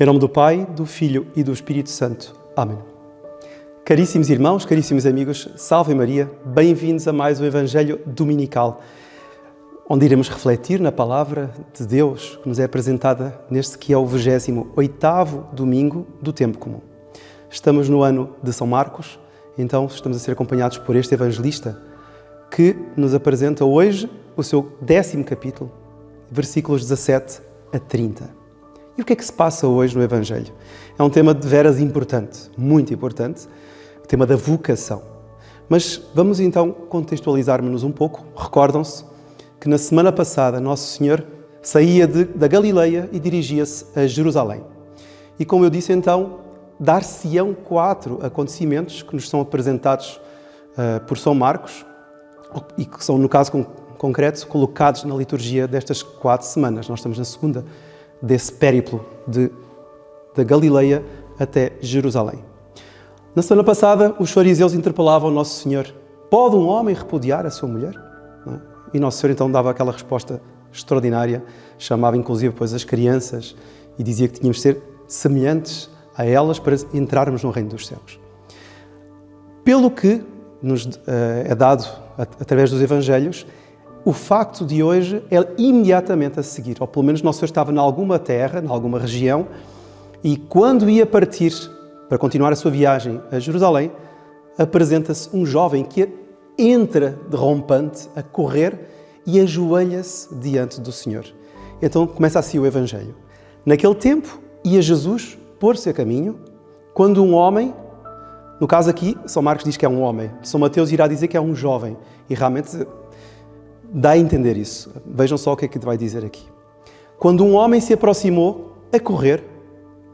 Em nome do Pai, do Filho e do Espírito Santo. Amém. Caríssimos irmãos, caríssimos amigos, salve Maria, bem-vindos a mais um Evangelho Dominical, onde iremos refletir na Palavra de Deus que nos é apresentada neste que é o 28º domingo do Tempo Comum. Estamos no ano de São Marcos, então estamos a ser acompanhados por este evangelista que nos apresenta hoje o seu 10º capítulo, versículos 17 a 30. E o que é que se passa hoje no Evangelho? É um tema de veras importante, muito importante, o tema da vocação. Mas vamos então contextualizar-nos um pouco. Recordam-se que na semana passada Nosso Senhor saía da Galileia e dirigia-se a Jerusalém. E como eu disse então, dar-se-ão 4 acontecimentos que nos são apresentados por São Marcos e que são, no caso concreto, colocados na liturgia destas 4 semanas. Nós estamos na segunda desse périplo da Galileia até Jerusalém. Na semana passada, os fariseus interpelavam Nosso Senhor: pode um homem repudiar a sua mulher? Não é? E Nosso Senhor então dava aquela resposta extraordinária, chamava inclusive depois as crianças e dizia que tínhamos de ser semelhantes a elas para entrarmos no reino dos céus. Pelo que nos é dado através dos Evangelhos, o facto de hoje é imediatamente a seguir, ou pelo menos Nosso Senhor estava em alguma terra, em alguma região, e quando ia partir para continuar a sua viagem a Jerusalém, apresenta-se um jovem que entra derrompante a correr e ajoelha-se diante do Senhor. Então começa assim o Evangelho. Naquele tempo ia Jesus pôr-se a caminho, quando um homem, no caso aqui, São Marcos diz que é um homem, São Mateus irá dizer que é um jovem, e realmente dá a entender isso. Vejam só o que é que vai dizer aqui. Quando um homem se aproximou a correr,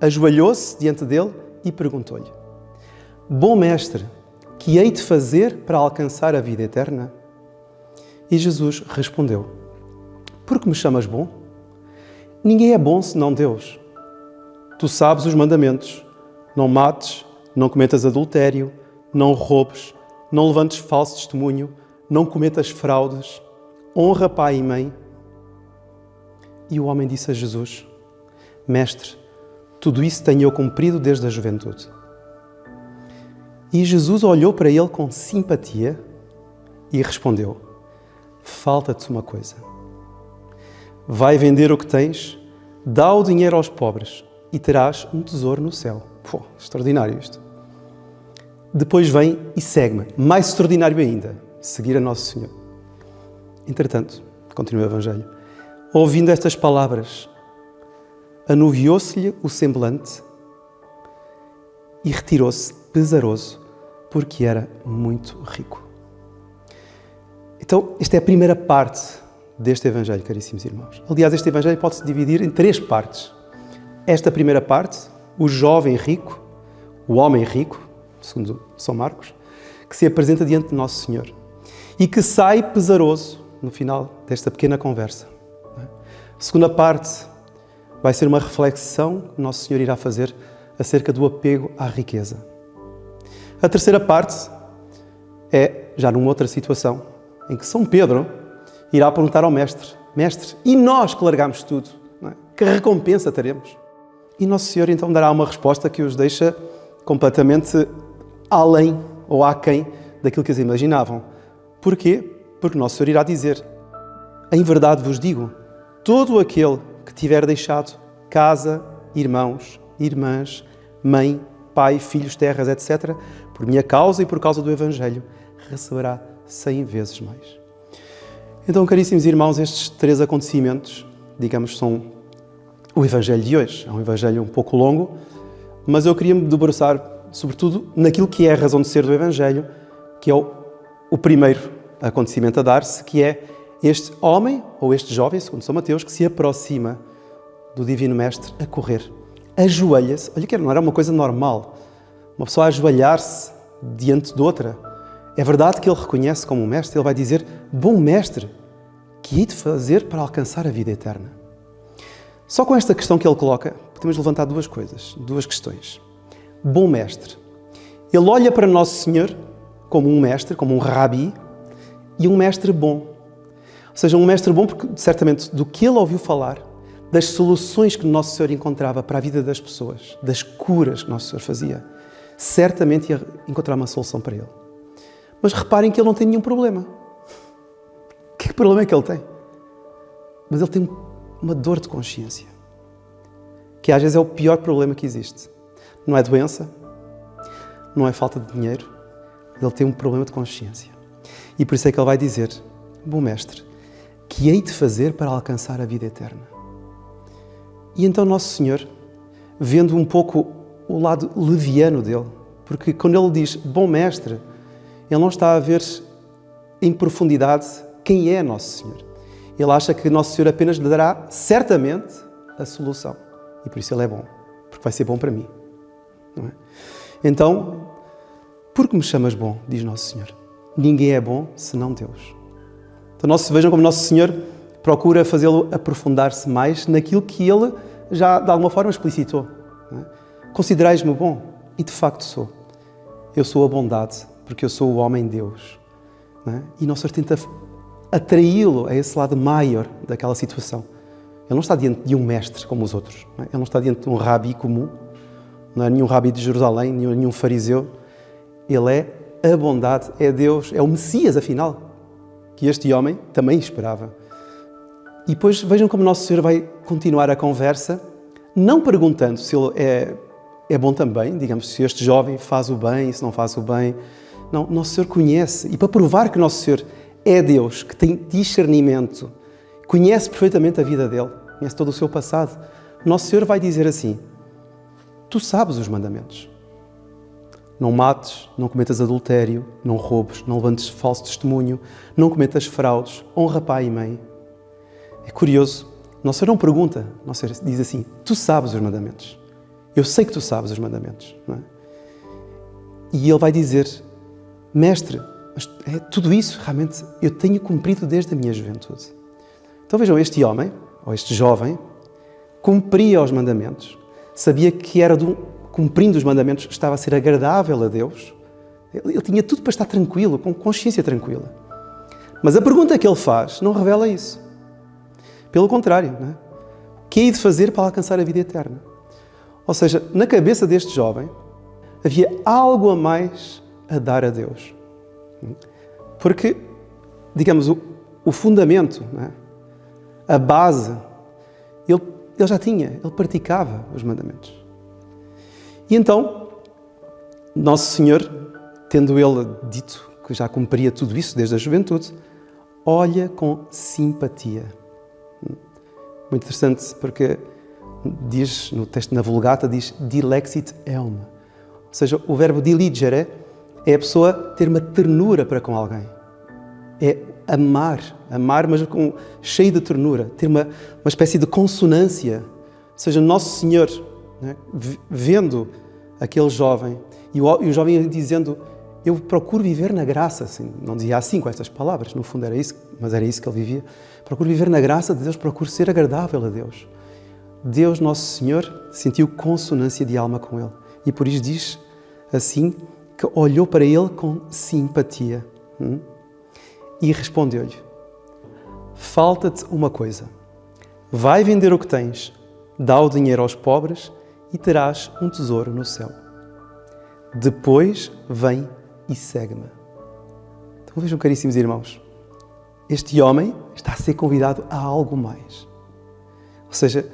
ajoelhou-se diante dele e perguntou-lhe: bom mestre, que hei de fazer para alcançar a vida eterna? E Jesus respondeu: por que me chamas bom? Ninguém é bom senão Deus. Tu sabes os mandamentos: não mates, não cometas adultério, não roubes, não levantes falso testemunho, não cometas fraudes, honra pai e mãe. E o homem disse a Jesus: mestre, tudo isso tenho eu cumprido desde a juventude. E Jesus olhou para ele com simpatia e respondeu: falta-te uma coisa. Vai vender o que tens, dá o dinheiro aos pobres e terás um tesouro no céu. Pô, extraordinário isto. Depois vem e segue-me. Mais extraordinário ainda, seguir a Nosso Senhor. Entretanto, continua o Evangelho, ouvindo estas palavras, anuviou-se-lhe o semblante e retirou-se pesaroso, porque era muito rico. Então, esta é a primeira parte deste Evangelho, caríssimos irmãos. Aliás, este Evangelho pode-se dividir em 3 partes. Esta primeira parte, o jovem rico, o homem rico, segundo São Marcos, que se apresenta diante de Nosso Senhor e que sai pesaroso no final desta pequena conversa. A segunda parte vai ser uma reflexão que Nosso Senhor irá fazer acerca do apego à riqueza. A terceira parte é já numa outra situação, em que São Pedro irá perguntar ao Mestre: Mestre, e nós que largamos tudo, não é? Que recompensa teremos? E Nosso Senhor então dará uma resposta que os deixa completamente além ou aquém daquilo que eles imaginavam. Porquê? Porque Nosso Senhor irá dizer: em verdade vos digo, todo aquele que tiver deixado casa, irmãos, irmãs, mãe, pai, filhos, terras, etc., por minha causa e por causa do Evangelho, receberá 100 vezes mais. Então, caríssimos irmãos, estes 3 acontecimentos, digamos, são o Evangelho de hoje. É um Evangelho um pouco longo, mas eu queria me debruçar, sobretudo, naquilo que é a razão de ser do Evangelho, que é o primeiro acontecimento a dar-se, que é este homem, ou este jovem, segundo São Mateus, que se aproxima do Divino Mestre a correr. Ajoelha-se. Olha que não era uma coisa normal. Uma pessoa ajoelhar-se diante de outra. É verdade que ele reconhece como um mestre. Ele vai dizer: bom mestre, que hei de fazer para alcançar a vida eterna? Só com esta questão que ele coloca, podemos levantar 2 coisas, 2 questões. Bom mestre. Ele olha para Nosso Senhor como um mestre, como um rabi, e um mestre bom. Ou seja, um mestre bom porque, certamente, do que ele ouviu falar, das soluções que Nosso Senhor encontrava para a vida das pessoas, das curas que Nosso Senhor fazia, certamente ia encontrar uma solução para ele. Mas reparem que ele não tem nenhum problema. Que problema é que ele tem? Mas ele tem uma dor de consciência, que às vezes é o pior problema que existe. Não é doença, não é falta de dinheiro, ele tem um problema de consciência. E por isso é que ele vai dizer: bom mestre, que hei de fazer para alcançar a vida eterna? E então Nosso Senhor, vendo um pouco o lado leviano dele, porque quando ele diz bom mestre, ele não está a ver em profundidade quem é Nosso Senhor. Ele acha que Nosso Senhor apenas lhe dará certamente a solução. E por isso ele é bom, porque vai ser bom para mim. Não é? Então, por que me chamas bom? Diz Nosso Senhor. Ninguém é bom senão Deus. Então vejam como Nosso Senhor procura fazê-lo aprofundar-se mais naquilo que ele já de alguma forma explicitou. Não é? Considerais-me bom? E de facto sou. Eu sou a bondade, porque eu sou o homem-Deus. Não é? E Nosso Senhor tenta atraí-lo a esse lado maior daquela situação. Ele não está diante de um mestre como os outros. Não é? Ele não está diante de um rabi comum. Não é nenhum rabi de Jerusalém, nenhum fariseu. Ele é a bondade, é Deus, é o Messias, afinal, que este homem também esperava. E depois vejam como Nosso Senhor vai continuar a conversa, não perguntando se ele é bom também, digamos, se este jovem faz o bem, se não faz o bem. Não, Nosso Senhor conhece. E para provar que Nosso Senhor é Deus, que tem discernimento, conhece perfeitamente a vida dele, conhece todo o seu passado, Nosso Senhor vai dizer assim: tu sabes os mandamentos. Não mates, não cometas adultério, não roubes, não levantes falso testemunho, não cometas fraudes, honra pai e mãe. É curioso, Nosso Senhor não pergunta, Nosso Senhor diz assim: tu sabes os mandamentos. Eu sei que tu sabes os mandamentos. Não é? E ele vai dizer: mestre, mas é tudo isso realmente eu tenho cumprido desde a minha juventude. Então vejam, este homem, ou este jovem, cumpria os mandamentos, sabia que era cumprindo os mandamentos, estava a ser agradável a Deus. Ele tinha tudo para estar tranquilo, com consciência tranquila. Mas a pergunta que ele faz não revela isso. Pelo contrário, não é? O que hei de fazer para alcançar a vida eterna? Ou seja, na cabeça deste jovem havia algo a mais a dar a Deus. Porque, digamos, o fundamento, não é? A base, ele já tinha, ele praticava os mandamentos. E então, Nosso Senhor, tendo ele dito que já cumpria tudo isso desde a juventude, olha com simpatia. Muito interessante, porque diz, no texto na Vulgata, diz dilexit eum. Ou seja, o verbo diligere é a pessoa ter uma ternura para com alguém. É amar, mas cheio de ternura, ter uma espécie de consonância. Ou seja, Nosso Senhor, né, vendo aquele jovem, e o jovem dizendo: eu procuro viver na graça, assim, não dizia assim com estas palavras, no fundo era isso, mas era isso que ele vivia. Procuro viver na graça de Deus, procuro ser agradável a Deus. Deus, Nosso Senhor, sentiu consonância de alma com ele. E por isso diz assim, que olhou para ele com simpatia. E respondeu-lhe: falta-te uma coisa. Vai vender o que tens, dá o dinheiro aos pobres e terás um tesouro no céu. Depois vem e segue-me. Então vejam, caríssimos irmãos, este homem está a ser convidado a algo mais. Ou seja,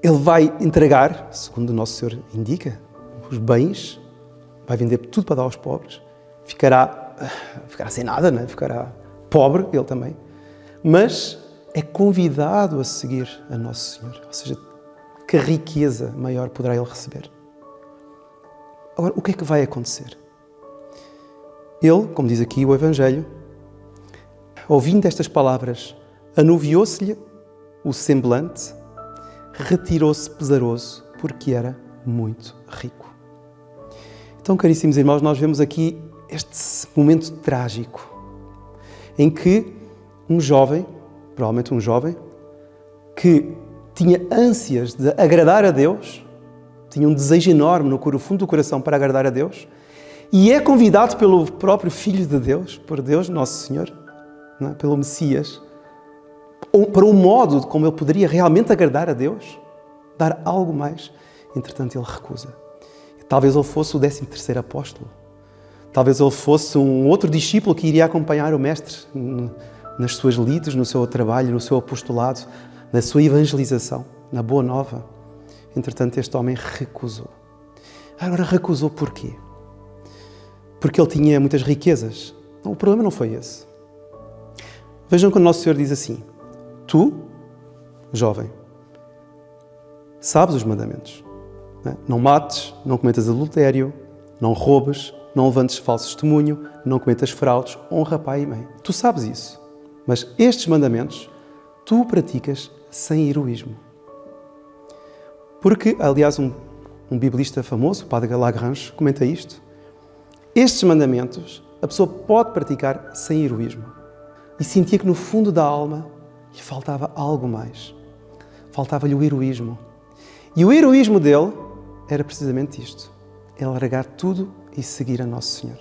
ele vai entregar, segundo o Nosso Senhor indica, os bens, vai vender tudo para dar aos pobres, ficará sem nada, né? Ficará pobre, ele também, mas é convidado a seguir a Nosso Senhor. Ou seja, que riqueza maior poderá ele receber. Agora, o que é que vai acontecer? Ele, como diz aqui o Evangelho, ouvindo estas palavras, anuviou-se-lhe o semblante, retirou-se pesaroso, porque era muito rico. Então, caríssimos irmãos, nós vemos aqui este momento trágico, em que um jovem, provavelmente um jovem, que tinha ânsias de agradar a Deus, tinha um desejo enorme no fundo do coração para agradar a Deus, e é convidado pelo próprio Filho de Deus, por Deus, Nosso Senhor, não é? Pelo Messias, para o modo como ele poderia realmente agradar a Deus, dar algo mais. Entretanto, ele recusa. Talvez ele fosse o 13º apóstolo. Talvez ele fosse um outro discípulo que iria acompanhar o Mestre nas suas lides, no seu trabalho, no seu apostolado, na sua evangelização, na Boa Nova. Entretanto, este homem recusou. Agora, recusou porquê? Porque ele tinha muitas riquezas. Não, o problema não foi esse. Vejam quando o Nosso Senhor diz assim: tu, jovem, sabes os mandamentos. Não mates, não cometas adultério, não roubes, não levantes falso testemunho, não cometas fraudes, honra pai e mãe. Tu sabes isso. Mas estes mandamentos tu praticas sem heroísmo. Porque, aliás, um biblista famoso, o Padre Lagrange, comenta isto. Estes mandamentos a pessoa pode praticar sem heroísmo. E sentia que no fundo da alma lhe faltava algo mais. Faltava-lhe o heroísmo. E o heroísmo dele era precisamente isto. É largar tudo e seguir a Nosso Senhor.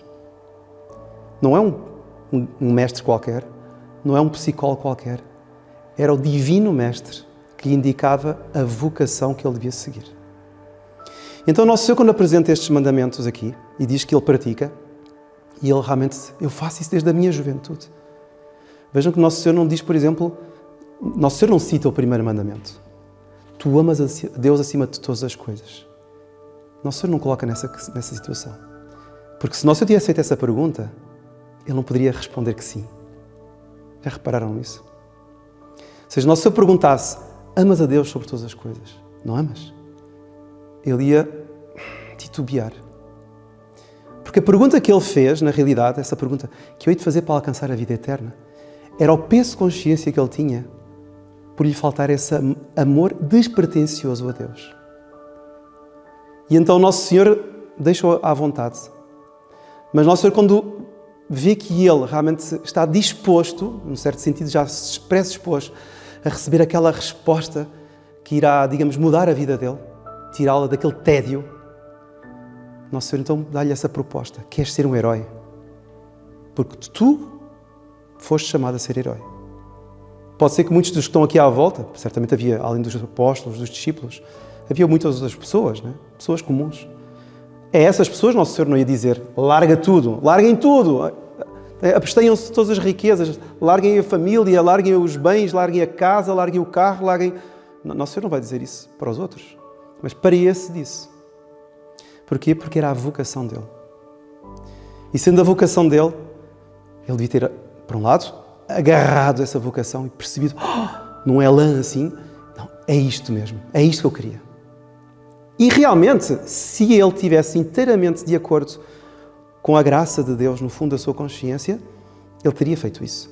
Não é um mestre qualquer, não é um psicólogo qualquer. Era o divino mestre que lhe indicava a vocação que ele devia seguir. Então, Nosso Senhor, quando apresenta estes mandamentos aqui e diz que ele pratica, e ele realmente, eu faço isso desde a minha juventude. Vejam que Nosso Senhor não diz, por exemplo, Nosso Senhor não cita o primeiro mandamento. Tu amas a Deus acima de todas as coisas. Nosso Senhor não coloca nessa situação. Porque se Nosso Senhor tivesse feito essa pergunta, ele não poderia responder que sim. Já repararam nisso? Ou seja, Nosso Senhor perguntasse, amas a Deus sobre todas as coisas? Não amas? Ele ia titubear. Porque a pergunta que ele fez, na realidade, essa pergunta que eu hei de fazer para alcançar a vida eterna, era o peso de consciência que ele tinha por lhe faltar esse amor despretensioso a Deus. E então Nosso Senhor deixou-o à vontade. Mas Nosso Senhor, quando vê que ele realmente está disposto, num certo sentido já se predispôs a receber aquela resposta que irá, digamos, mudar a vida dele, tirá-la daquele tédio, Nosso Senhor então dá-lhe essa proposta. Queres ser um herói? Porque tu foste chamado a ser herói. Pode ser que muitos dos que estão aqui à volta, certamente havia, além dos apóstolos, dos discípulos, havia muitas outras pessoas, né? Pessoas comuns. A essas pessoas Nosso Senhor não ia dizer, larga tudo, larguem tudo, abstenham-se de todas as riquezas, larguem a família, larguem os bens, larguem a casa, larguem o carro, larguem... Nosso Senhor não vai dizer isso para os outros, mas para esse disse. Porquê? Porque era a vocação dele. E sendo a vocação dele, ele devia ter, por um lado, agarrado essa vocação e percebido, não é lã assim, não, é isto mesmo, é isto que eu queria. E realmente, se ele estivesse inteiramente de acordo com a graça de Deus no fundo da sua consciência, ele teria feito isso.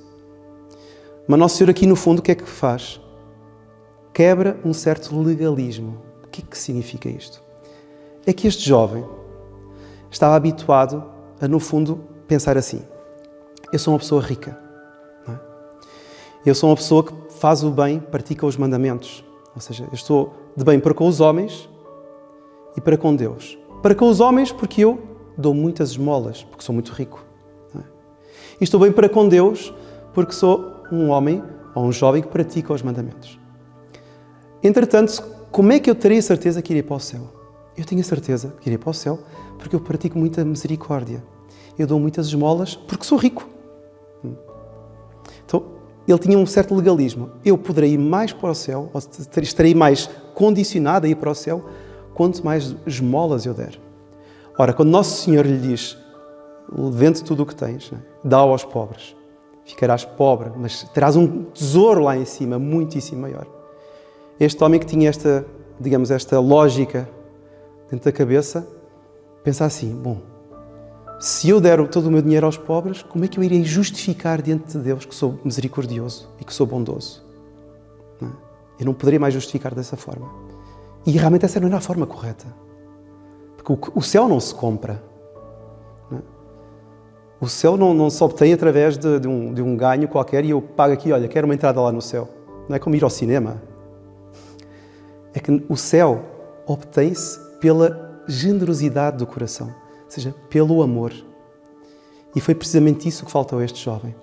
Mas Nosso Senhor aqui no fundo o que é que faz? Quebra um certo legalismo. O que é que significa isto? É que este jovem estava habituado a, no fundo, pensar assim, eu sou uma pessoa rica, não é? Eu sou uma pessoa que faz o bem, pratica os mandamentos, ou seja, eu estou de bem para com os homens e para com Deus. Para com os homens porque eu dou muitas esmolas, porque sou muito rico, não é? E estou bem para com Deus porque sou um homem ou um jovem que pratica os mandamentos. Entretanto, como é que eu terei certeza que irei para o céu? Eu tenho a certeza que irei para o céu porque eu pratico muita misericórdia. Eu dou muitas esmolas porque sou rico. Então, ele tinha um certo legalismo. Eu poderei ir mais para o céu, ou estarei mais condicionado a ir para o céu, quanto mais esmolas eu der. Ora, quando Nosso Senhor lhe diz, vende tudo o que tens, né? Dá aos pobres, ficarás pobre, mas terás um tesouro lá em cima, muitíssimo maior. Este homem que tinha esta, digamos, esta lógica dentro da cabeça, pensa assim, bom, se eu der todo o meu dinheiro aos pobres, como é que eu irei justificar diante de Deus que sou misericordioso e que sou bondoso? Não é? Eu não poderia mais justificar dessa forma. E realmente essa não era a forma correta. Porque o céu não se compra. Não é? O céu não se obtém através de um ganho qualquer e eu pago aqui, olha, quero uma entrada lá no céu. Não é como ir ao cinema. É que o céu obtém-se pela generosidade do coração, ou seja, pelo amor. E foi precisamente isso que faltou a este jovem.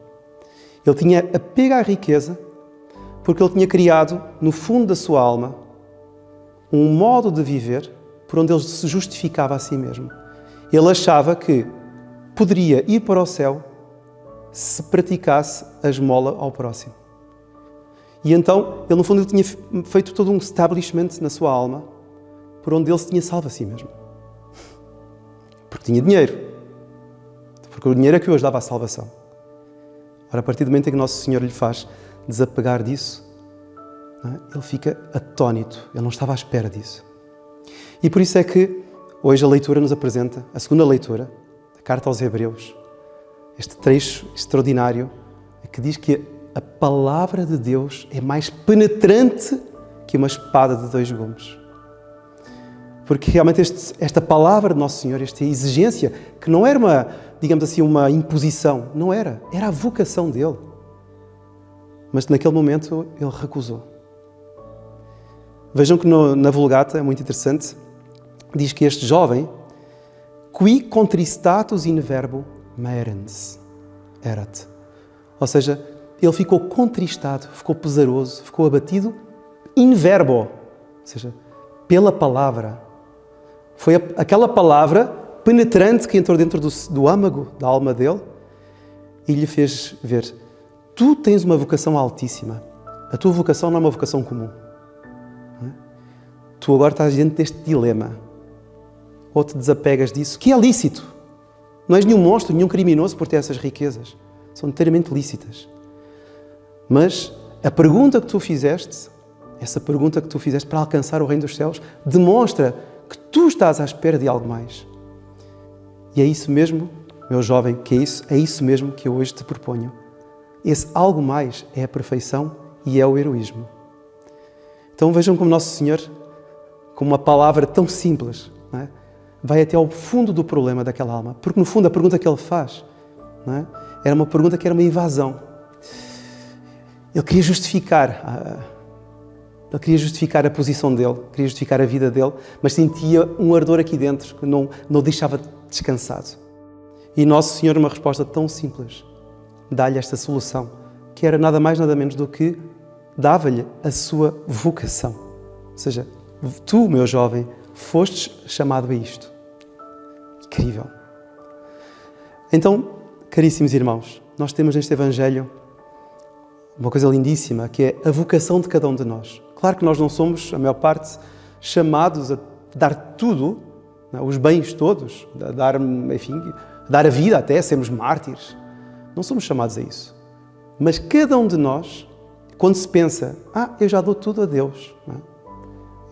Ele tinha apego à riqueza Porque ele tinha criado, no fundo da sua alma, um modo de viver por onde ele se justificava a si mesmo. Ele achava que poderia ir para o céu se praticasse a esmola ao próximo. E então, ele no fundo ele tinha feito todo um establishment na sua alma por onde ele se tinha salvo a si mesmo. Porque tinha dinheiro. Porque o dinheiro é que o ajudava à salvação. Ora, a partir do momento em que Nosso Senhor lhe faz desapegar disso, ele fica atónito. Ele não estava à espera disso. E por isso é que hoje a leitura nos apresenta, a segunda leitura, a Carta aos Hebreus, este trecho extraordinário que diz que a palavra de Deus é mais penetrante que uma espada de 2 gumes. Porque realmente esta palavra de Nosso Senhor, esta exigência, que não era uma, digamos assim, uma imposição, não era. Era a vocação dele. Mas naquele momento ele recusou. Vejam que na Vulgata, é muito interessante, diz que este jovem, qui contristatus in verbo maerens erat. Ou seja, ele ficou contristado, ficou pesaroso, ficou abatido in verbo. Ou seja, pela palavra. Foi aquela palavra penetrante que entrou dentro do âmago da alma dele e lhe fez ver: tu tens uma vocação altíssima. A tua vocação não é uma vocação comum. Tu agora estás diante deste dilema. Ou te desapegas disso, que é lícito. Não és nenhum monstro, nenhum criminoso por ter essas riquezas. São inteiramente lícitas. Mas a pergunta que tu fizeste, essa pergunta que tu fizeste para alcançar o reino dos céus, demonstra que tu estás à espera de algo mais. E é isso mesmo, meu jovem, que é isso mesmo que eu hoje te proponho. Esse algo mais é a perfeição e é o heroísmo. Então vejam como Nosso Senhor, com uma palavra tão simples, não é? Vai até ao fundo do problema daquela alma. Porque no fundo a pergunta que ele faz, não é? Era uma pergunta que era uma invasão. Ele queria justificar a posição dele, queria justificar a vida dele, mas sentia um ardor aqui dentro que não o deixava descansado. E Nosso Senhor, uma resposta tão simples, dá-lhe esta solução, que era nada mais, nada menos do que dava-lhe a sua vocação. Ou seja, tu, meu jovem, fostes chamado a isto. Incrível. Então, caríssimos irmãos, nós temos neste Evangelho uma coisa lindíssima, que é a vocação de cada um de nós. Claro que nós não somos, a maior parte, chamados a dar tudo, não, os bens todos, a dar a vida até, sermos mártires. Não somos chamados a isso. Mas cada um de nós, quando se pensa, eu já dou tudo a Deus, não é?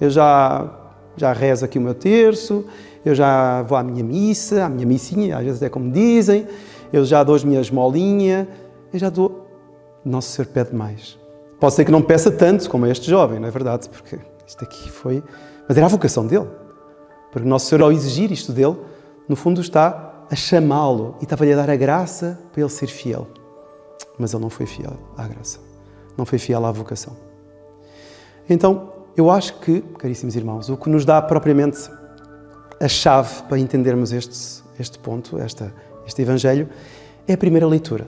Eu já rezo aqui o meu terço, eu já vou à minha missa, à minha missinha, às vezes é como dizem, eu já dou as minhas esmolinhas, eu já dou. Nosso Senhor pede mais. Pode ser que não peça tanto como este jovem, não é verdade? Porque isto aqui foi... Mas era a vocação dele. Porque Nosso Senhor, ao exigir isto dele, no fundo está a chamá-lo e estava-lhe a dar a graça para ele ser fiel. Mas ele não foi fiel à graça. Não foi fiel à vocação. Então, eu acho que, caríssimos irmãos, o que nos dá propriamente a chave para entendermos este ponto, este Evangelho, é a primeira leitura.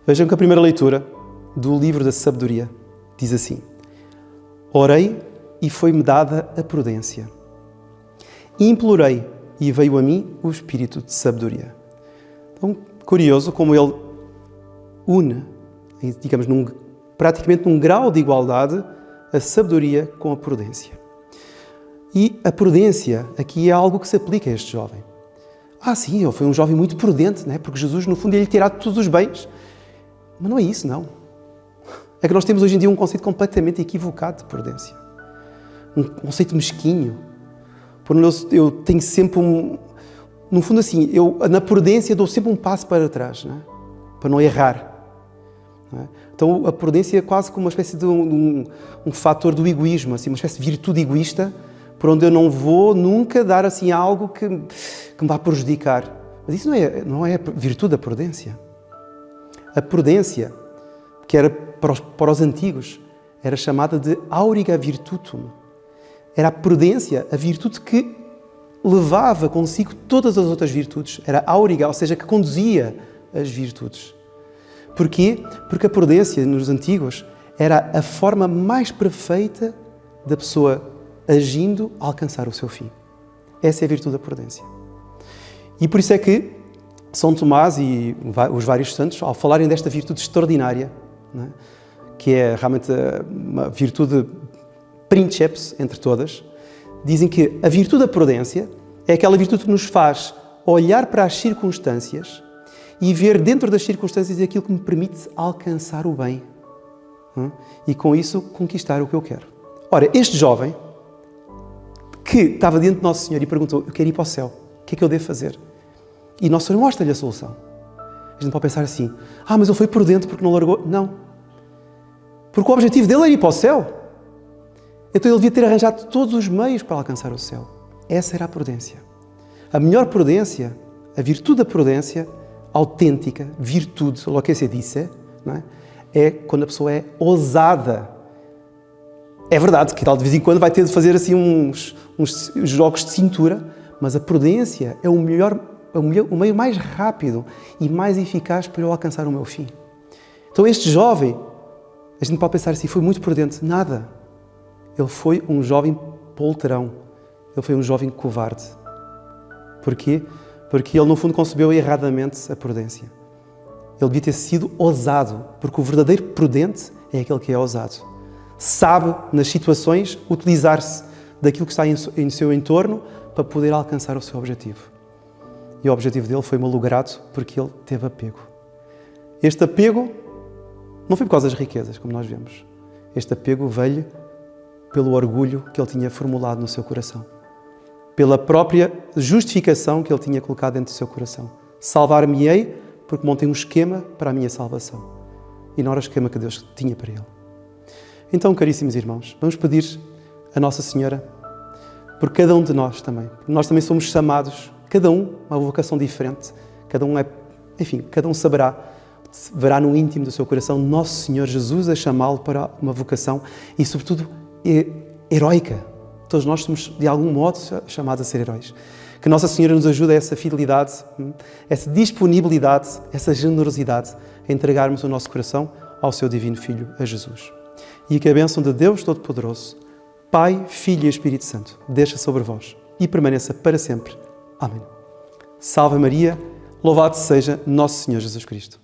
Vejam que a primeira leitura do livro da sabedoria diz assim: orei e foi-me dada a prudência. Implorei e veio a mim o espírito de sabedoria. Então, curioso como ele une, digamos, praticamente num grau de igualdade, a sabedoria com a prudência. E a prudência aqui é algo que se aplica a este jovem. Sim, ele foi um jovem muito prudente, não é? Porque Jesus, no fundo, ia-lhe tirar todos os bens. Mas não é isso, não. É que nós temos hoje em dia um conceito completamente equivocado de prudência. Um conceito mesquinho. Por onde eu tenho sempre no fundo assim, eu na prudência dou sempre um passo para trás, não é? Para não errar. Não é? Então a prudência é quase como uma espécie de um fator do egoísmo, assim, uma espécie de virtude egoísta, por onde eu não vou nunca dar assim algo que me vá prejudicar. Mas isso não é virtude da prudência. A prudência, que era para os antigos, era chamada de auriga virtutum. Era a prudência, a virtude que levava consigo todas as outras virtudes. Era auriga, ou seja, que conduzia as virtudes. Porquê? Porque a prudência, nos antigos, Era a forma mais perfeita da pessoa agindo a alcançar o seu fim. Essa é a virtude da prudência. E por isso é que São Tomás e os vários santos, ao falarem desta virtude extraordinária, não é? Que é realmente uma virtude princeps entre todas, dizem que a virtude da prudência é aquela virtude que nos faz olhar para as circunstâncias e ver dentro das circunstâncias aquilo que me permite alcançar o bem, não é? E com isso conquistar o que eu quero. Ora, este jovem que estava diante de Nosso Senhor e perguntou: eu quero ir para o céu, o que é que eu devo fazer? E Nosso Senhor mostra-lhe a solução. A gente pode pensar assim: mas ele foi prudente porque não largou. Não. Porque o objetivo dele era ir para o céu. Então ele devia ter arranjado todos os meios para alcançar o céu. Essa era a prudência. A melhor prudência, a virtude da prudência, autêntica, virtude, lo que se disse, não é? É quando a pessoa é ousada. É verdade que de vez em quando vai ter de fazer assim uns jogos de cintura, mas a prudência é o meio mais rápido e mais eficaz para eu alcançar o meu fim. Então este jovem, a gente pode pensar assim, foi muito prudente. Nada. Ele foi um jovem poltrão. Ele foi um jovem covarde. Porquê? Porque ele, no fundo, concebeu erradamente a prudência. Ele devia ter sido ousado, porque o verdadeiro prudente é aquele que é ousado. Sabe, nas situações, utilizar-se daquilo que está em seu entorno para poder alcançar o seu objetivo. E o objetivo dele foi malogrado porque ele teve apego. Este apego não foi por causa das riquezas, como nós vemos. Este apego veio pelo orgulho que ele tinha formulado no seu coração. Pela própria justificação que ele tinha colocado dentro do seu coração. Salvar-me-ei porque montei um esquema para a minha salvação. E não era o esquema que Deus tinha para ele. Então, caríssimos irmãos, vamos pedir a Nossa Senhora por cada um de nós também. Nós também somos chamados, cada um, uma vocação diferente. Cada um saberá, verá no íntimo do seu coração Nosso Senhor Jesus a chamá-lo para uma vocação e, sobretudo, heroica. Todos nós somos, de algum modo, chamados a ser heróis. Que Nossa Senhora nos ajude a essa fidelidade, essa disponibilidade, essa generosidade a entregarmos o nosso coração ao seu Divino Filho, a Jesus. E que a bênção de Deus Todo-Poderoso, Pai, Filho e Espírito Santo, desça sobre vós e permaneça para sempre. Amém. Salve Maria, louvado seja Nosso Senhor Jesus Cristo.